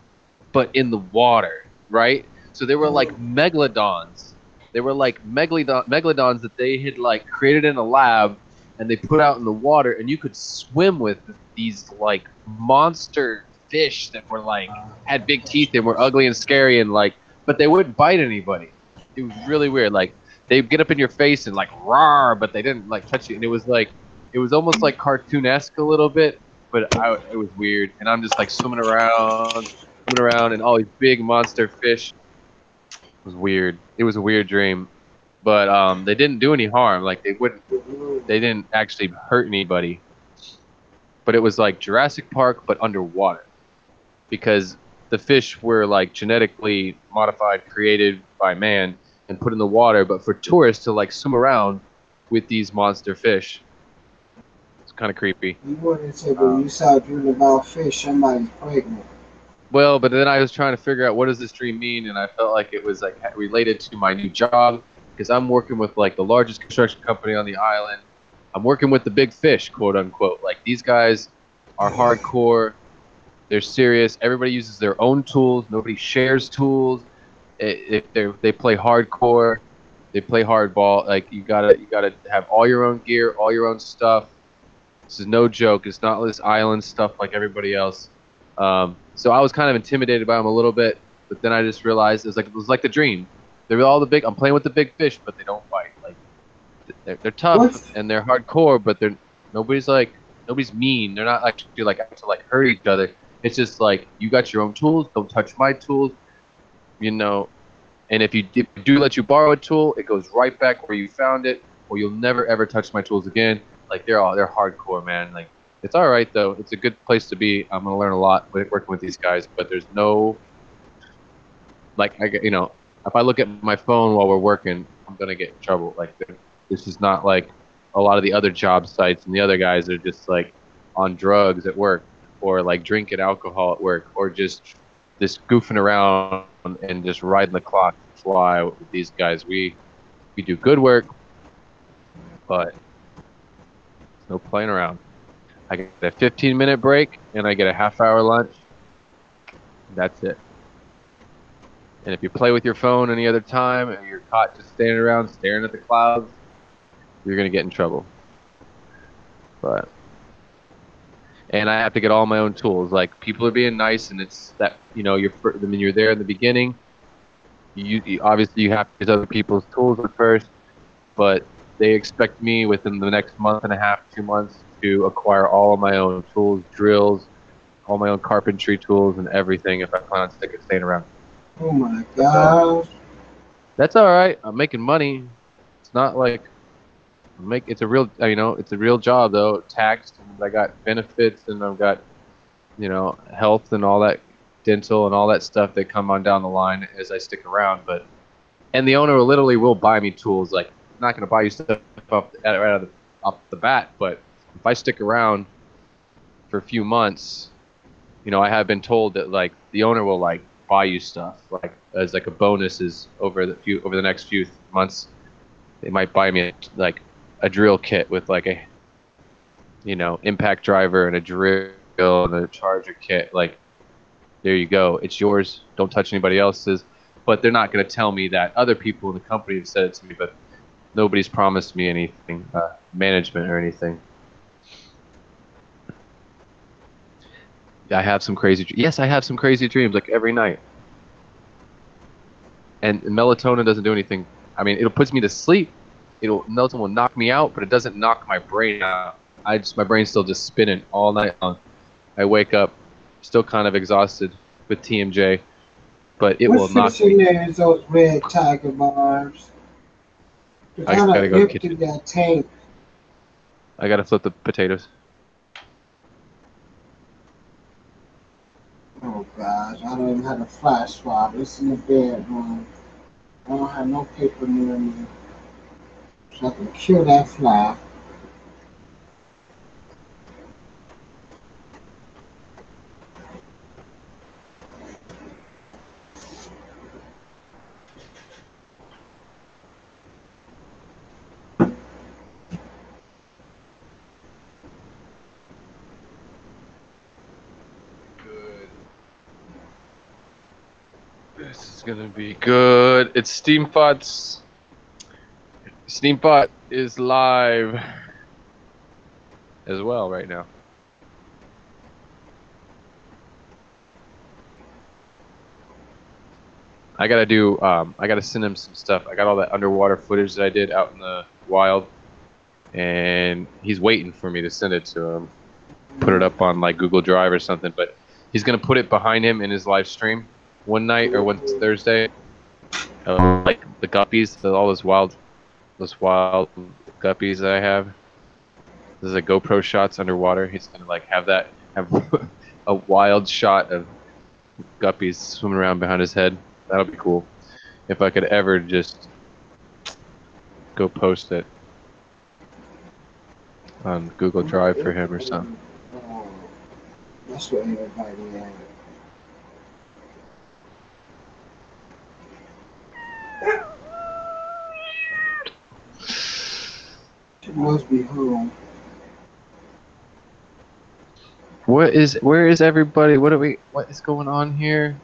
but in the water, right? So they were like megalodons. They were like megalodons that they had like created in a lab, and they put out in the water, and you could swim with these like monster fish that were like had big teeth and were ugly and scary and like, but they wouldn't bite anybody. It was really weird. Like they'd get up in your face and like roar, but they didn't like touch you, and it was like it was almost like cartoonesque a little bit, but it was weird. And I'm just like swimming around, and all these big monster fish. It was weird. It was a weird dream, but they didn't do any harm. Like they didn't actually hurt anybody. But it was like Jurassic Park, but underwater, because the fish were like genetically modified, created by man, and put in the water. But for tourists to like swim around with these monster fish, it's kind of creepy. You wouldn't say, but you saw a dream about fish, somebody's pregnant. Well, but then I was trying to figure out what does this dream mean, and I felt like it was like related to my new job because I'm working with like the largest construction company on the island. I'm working with the big fish, quote unquote. Like these guys are hardcore. They're serious. Everybody uses their own tools. Nobody shares tools. If they play hardcore, they play hardball. Like you gotta have all your own gear, all your own stuff. This is no joke. It's not this island stuff like everybody else. So I was kind of intimidated by them a little bit, but then I just realized it was like the dream. They're all the big. I'm playing with the big fish, but they don't fight. Like they're tough and they're hardcore, but nobody's mean. They're not actually like out to like hurt each other. It's just like you got your own tools. Don't touch my tools, you know. And if you do let you borrow a tool, it goes right back where you found it, or you'll never ever touch my tools again. Like they're hardcore, man. Like it's all right though. It's a good place to be. I'm gonna learn a lot working with these guys, but there's no like if I look at my phone while we're working, I'm gonna get in trouble. Like this is not like a lot of the other job sites, and the other guys are just like on drugs at work, or like drinking alcohol at work, or just goofing around and just riding the clock fly with these guys. We do good work, but no playing around. I get a 15-minute break and I get a half-hour lunch. That's it. And if you play with your phone any other time and you're caught just standing around staring at the clouds, you're gonna get in trouble. And I have to get all my own tools. Like people are being nice, and it's that when you're there in the beginning, you obviously you have to use other people's tools at first, but they expect me within the next month and a half, 2 months to acquire all of my own tools, drills, all my own carpentry tools and everything if I plan on staying around. Oh my gosh. That's all right. I'm making money. It's not like it's a real, it's a real job though. Taxed, and I got benefits, and I've got, health and all that, dental and all that stuff that come on down the line as I stick around. And the owner literally will buy me tools. Like, I'm not going to buy you stuff off the bat, but if I stick around for a few months, I have been told that like the owner will like buy you stuff like as like a bonus is over the next few months. They might buy me like a drill kit with like a impact driver and a drill and a charger kit. Like, there you go, it's yours. Don't touch anybody else's. But they're not going to tell me that. Other people in the company have said it to me, but nobody's promised me anything, management or anything. I have some crazy. Yes, I have some crazy dreams like every night. And melatonin doesn't do anything. I mean, it puts me to sleep. Melatonin will knock me out, but it doesn't knock my brain out. My brain's still just spinning all night long. I wake up still kind of exhausted with TMJ, but it will What's knock fishing me. there is those red tiger barbs. I I gotta done go to the emptied kitchen. that tank. I gotta flip the potatoes. Oh gosh, I don't even have a flash swab. It's in the bedroom. I don't have no paper near me. So I can kill that fly. Good. This is gonna be good. It's Steampot is live as well right now. I gotta send him some stuff. I got all that underwater footage that I did out in the wild, and he's waiting for me to send it to him. Put it up on like Google Drive or something, but he's gonna put it behind him in his live stream one night or one Thursday. Like the guppies, all those wild guppies that I have. This is a GoPro shots underwater. He's gonna like have a wild shot of guppies swimming around behind his head. That'll be cool. If I could ever just go post it on Google Drive for him or something. That's what everybody had. It must be home. Where is everybody? What is going on here?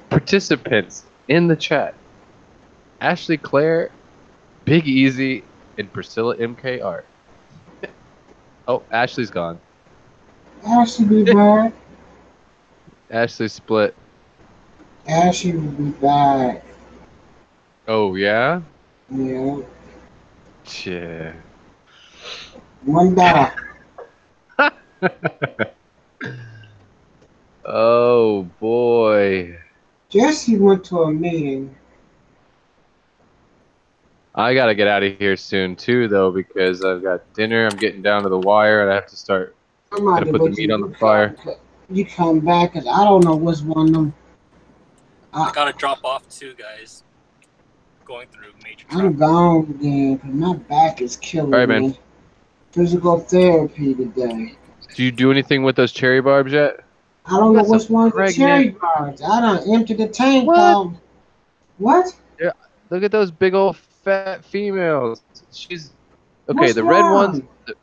Participants in the chat: Ashley Claire, Big Easy, and Priscilla MK Art. Oh, Ashley's gone. Ashley be back. Ashley split. Ashley will be back. Oh yeah? Yeah. Yeah. One dollar. Oh boy. Jesse went to a meeting. I gotta get out of here soon too, though, because I've got dinner. I'm getting down to the wire, and I have to start. I'm out Gotta there, put the but meat on the fire. you come back, cause I don't know what's one of them. I gotta drop off too, guys. Going through major I'm traffic. gone again, cause my back is killing All right, man. me. Physical therapy today. Do you do anything with those cherry barbs yet? I don't You know got some what's one of the cherry bars. I done emptied the tank out. What? Yeah, look at those big old fat females. She's okay. What's The red ones, wrong?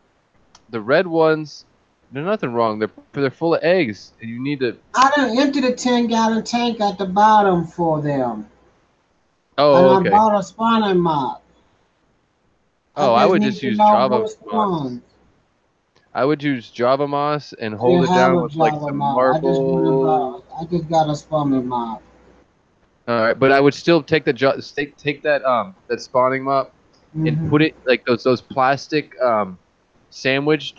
the red ones. There's nothing wrong. They're full of eggs, and you need to. I done emptied a 10-gallon tank at the bottom for them. And Oh, I okay. bought a spawning mop. Oh, I would just use Java Which Moss. one. I would use Java Moss and I hold didn't it have down a with like Java some mop. marbles. I just got a spawning mop. All right, but I would still take that that spawning mop and put it like those plastic sandwich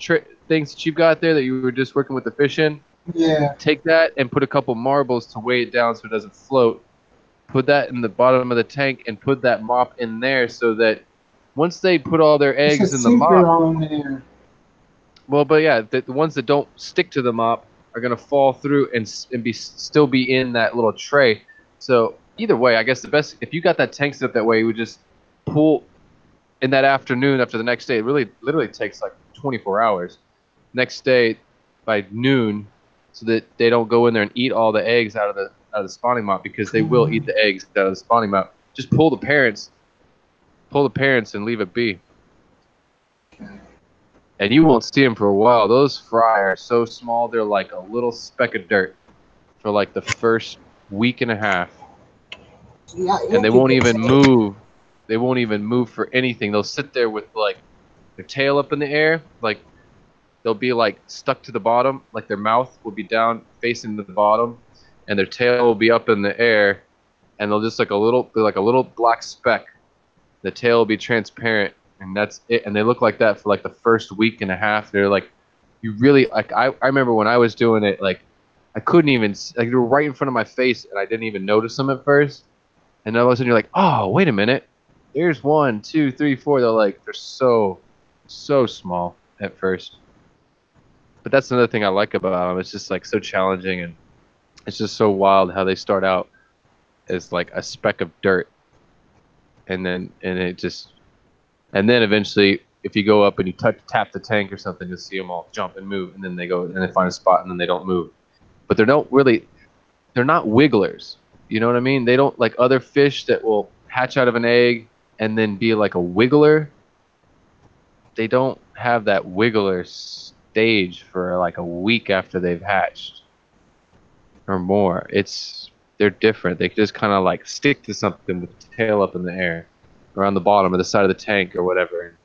things that you've got there that you were just working with the fish in. Yeah. Take that and put a couple marbles to weigh it down so it doesn't float, put that in the bottom of the tank and put that mop in there so that once they put all their It's a eggs in the secret mop, on there. well, but yeah, the ones that don't stick to the mop are gonna fall through and still be in that little tray. So either way, I guess the best if you got that tank set up that way, you would just pull in that afternoon after the next day. It really literally takes like 24 hours. Next day by noon, so that they don't go in there and eat all the eggs out of the spawning mop, because they will eat the eggs out of the spawning mop. Just pull the parents and leave it be. And you won't see them for a while. Those fry are so small, they're like a little speck of dirt for like the first week and a half. Yeah, And they won't even move. They won't even move for anything. They'll sit there with like their tail up in the air, like they'll be like stuck to the bottom, like their mouth will be down facing the bottom, and their tail will be up in the air, and they'll just like a little black speck. The tail will be transparent, and that's it. And they look like that for like the first week and a half. They're like, you really like. I remember when I was doing it, like I couldn't even like they were right in front of my face, and I didn't even notice them at first. And all of a sudden you're like, oh, wait a minute, there's 1, 2, 3, 4. They're so small at first. But that's another thing I like about them. It's just like so challenging, and it's just so wild how they start out as like a speck of dirt, and then eventually, if you go up and you tap the tank or something, you'll see them all jump and move, and then they go and they find a spot, and then they don't move. But they're not wigglers. You know what I mean? They don't like other fish that will hatch out of an egg and then be like a wiggler. They don't have that wiggler stage for like a week after they've hatched or more. They're different. They just kind of like stick to something with the tail up in the air, around the bottom or the side of the tank or whatever, and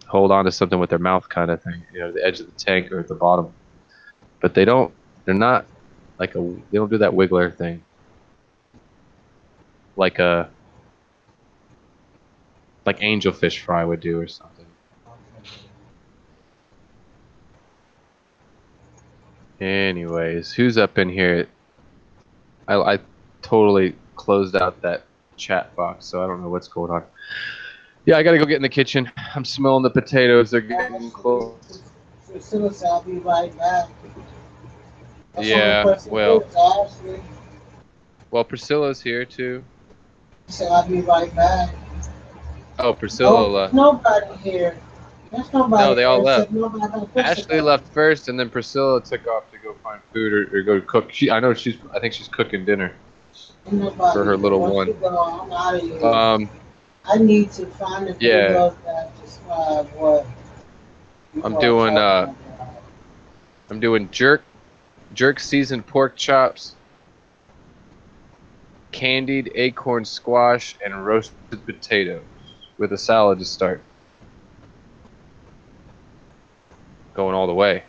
hold on to something with their mouth, kind of thing. You know, the edge of the tank or at the bottom. But they don't. They're not like they don't do that wiggler thing. Like angelfish fry would do or something. Anyways, who's up in here? I totally closed out that chat box, so I don't know what's going on. Yeah, I gotta go get in the kitchen. I'm smelling the potatoes. They're getting close. I'll be right back. Yeah, well, Priscilla's here too. So I'll be right back. Oh, Priscilla left. Nobody here. There's nobody. No, they all left. Nobody. Ashley left first, and then Priscilla took off to go find food or go cook. I think she's cooking dinner for her little one. I need to find the videos that describe what I'm doing jerk seasoned pork chops, candied acorn squash, and roasted potatoes with a salad to start. Going all the way.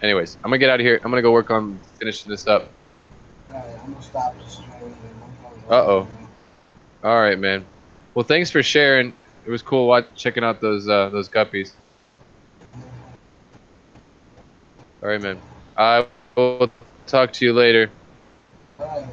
Anyways, I'm gonna get out of here. I'm gonna go work on finishing this up. I'm gonna stop the stream. Uh-oh. All right, man. Well, thanks for sharing. It was cool checking out those guppies. All right, man. I will talk to you later. All right.